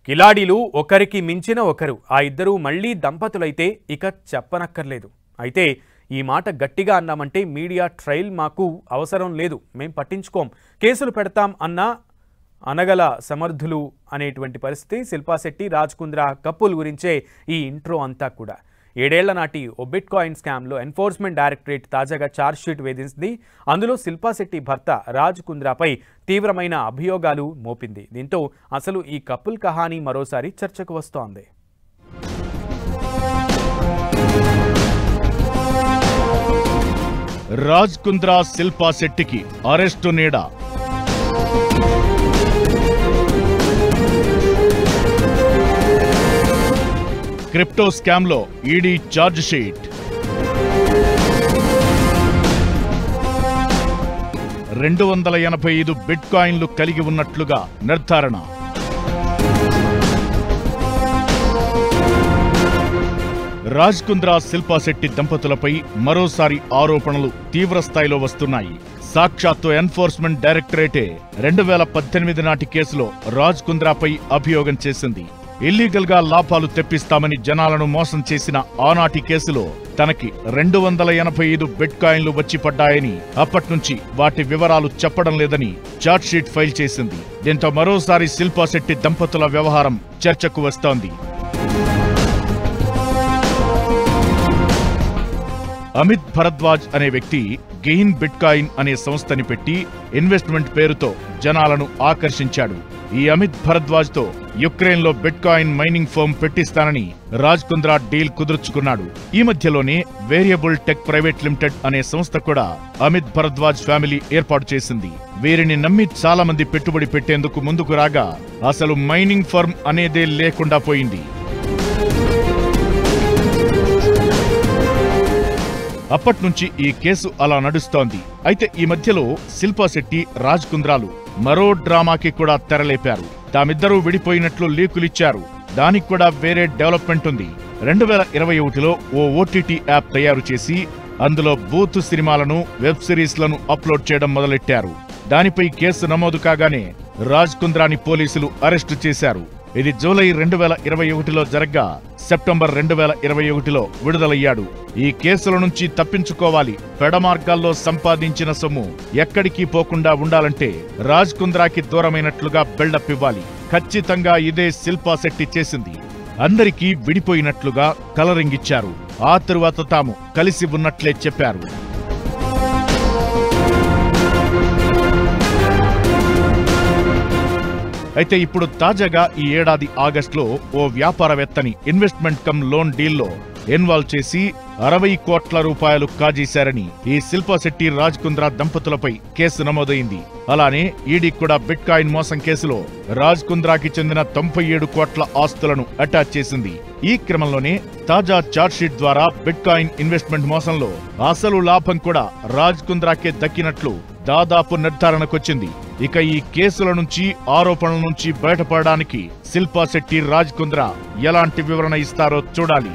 కిలాడీలు ఒకరికి మించిన ఒకరు ఆ ఇద్దరు మళ్ళీ దంపతులైతే ఇక చెప్పనక్కర్లేదు. అయితే ఈ మాట గట్టిగా అన్నామంటే మీడియా ట్రయల్ మాకు అవసరం లేదు, మేం పట్టించుకోం, కేసులు పెడతాం అన్నా అనగల సమర్థులు అనేటువంటి పరిస్థితి. శిల్పా శెట్టి రాజ్ కుంద్రా కపుల్ గురించే ఈ ఇంట్రో అంతా కూడా. 7 ఏళ్ల నాటి ఓ బిట్కాయిన్ స్కామ్లో ఎన్ఫోర్స్మెంట్ డైరెక్టరేట్ తాజాగా ఛార్జ్షీట్ వేధించింది. అందులో శిల్పా శెట్టి భర్త రాజ్ కుంద్రాపై తీవ్రమైన అభియోగాలు మోపింది. దీంతో అసలు ఈ కపుల్ కహానీ మరోసారి చర్చకు వస్తోంది. రాజ్ కుంద్రా శిల్పా శెట్టికి అరెస్టు నీడ. క్రిప్టో స్కామ్లో ఈడీ ఛార్జ్ షీట్. 285 బిట్కాయిన్లు కలిగి ఉన్నట్లుగా నిర్ధారణ. రాజ్ కుంద్రా శిల్పా శెట్టి దంపతులపై మరోసారి ఆరోపణలు తీవ్రస్థాయిలో వస్తున్నాయి. సాక్షాత్తు ఎన్ఫోర్స్మెంట్ డైరెక్టరేటే 2018 నాటి కేసులో రాజ్ కుంద్రాపై అభియోగం చేసింది. ఇల్లీగల్ గా లాభాలు తెప్పిస్తామని జనాలను మోసం చేసిన ఆనాటి కేసులో తనకి 285 బిట్కాయిన్లు వచ్చి పడ్డాయని, అప్పట్నుంచి వాటి వివరాలు చెప్పడం లేదని ఛార్జ్షీట్ ఫైల్ చేసింది. దీంతో మరోసారి శిల్పా శెట్టి దంపతుల వ్యవహారం చర్చకు వస్తోంది. అమిత్ భరద్వాజ్ అనే వ్యక్తి గెయిన్ బిట్కాయిన్ అనే సంస్థని పెట్టి ఇన్వెస్ట్మెంట్ పేరుతో జనాలను ఆకర్షించాడు. ఈ అమిత్ భరద్వాజ్ తో యుక్రెయిన్ లో బిట్కాయిన్ మైనింగ్ ఫర్మ్ పెట్టిస్తానని రాజ్ కుంద్రా డీల్ కుదుర్చుకున్నాడు. ఈ మధ్యలోనే వేరియబుల్ టెక్ ప్రైవేట్ లిమిటెడ్ అనే సంస్థ కూడా అమిత్ భరద్వాజ్ ఫ్యామిలీ ఏర్పాటు చేసింది. వీరిని నమ్మి చాలా మంది పెట్టుబడి పెట్టేందుకు ముందుకు రాగా అసలు మైనింగ్ ఫర్మ్ అనేదే లేకుండా పోయింది. అప్పట్నుంచి ఈ కేసు అలా నడుస్తోంది. అయితే ఈ మధ్యలో శిల్పా శెట్టి రాజ్ కుంద్రాలు మరో డ్రామాకి కూడా తెరలేపారు. తామిద్దరూ విడిపోయినట్లు లీకులిచ్చారు. దానికి కూడా వేరే డెవలప్మెంట్ ఉంది. 2021లో ఓ ఓటీటీ యాప్ తయారు చేసి అందులో బూత్ సినిమాలను, వెబ్ సిరీస్లను అప్లోడ్ చేయడం మొదలెట్టారు. దానిపై కేసు నమోదు కాగానే రాజ్ కుంద్రాని పోలీసులు అరెస్టు చేశారు. ఇది జూలై 2021లో జరగ్గా సెప్టెంబర్ 2021లో విడుదలయ్యాడు. ఈ కేసుల నుంచి తప్పించుకోవాలి, పెడమార్గాల్లో సంపాదించిన సొమ్ము ఎక్కడికి పోకుండా ఉండాలంటే రాజ్ కుంద్రాకి దూరమైనట్లుగా బిల్డప్ ఇవ్వాలి. ఖచ్చితంగా ఇదే శిల్పా శెట్టి చేసింది. అందరికీ విడిపోయినట్లుగా కలరింగ్ ఇచ్చారు. ఆ తరువాత తాము కలిసి ఉన్నట్లే చెప్పారు. అయితే ఇప్పుడు తాజాగా ఈ ఏడాది ఆగస్టులో ఓ వ్యాపారవేత్తని ఇన్వెస్ట్మెంట్ కమ్ లోన్ డీల్లో ఇన్వాల్వ్ చేసి 60 కోట్ల రూపాయలు కాజేశారని ఈ శిల్పా శెట్టి రాజ్ కుంద్రా దంపతులపై కేసు నమోదైంది. అలానే ఈడీ కూడా బిట్కాయిన్ మోసం కేసులో రాజ్ కుంద్రాకి చెందిన 97 కోట్ల ఆస్తులను అటాచ్ చేసింది. ఈ క్రమంలోనే తాజా ఛార్జ్షీట్ ద్వారా బిట్కాయిన్ ఇన్వెస్ట్మెంట్ మోసంలో అసలు లాభం కూడా రాజ్ కుంద్రాకే దక్కినట్లు దాదాపు నిర్ధారణకొచ్చింది. ఇక ఈ కేసుల నుంచి, ఆరోపణల నుంచి బయటపడడానికి శిల్పా శెట్టి రాజ్ కుంద్రా ఎలాంటి వివరణ ఇస్తారో చూడాలి.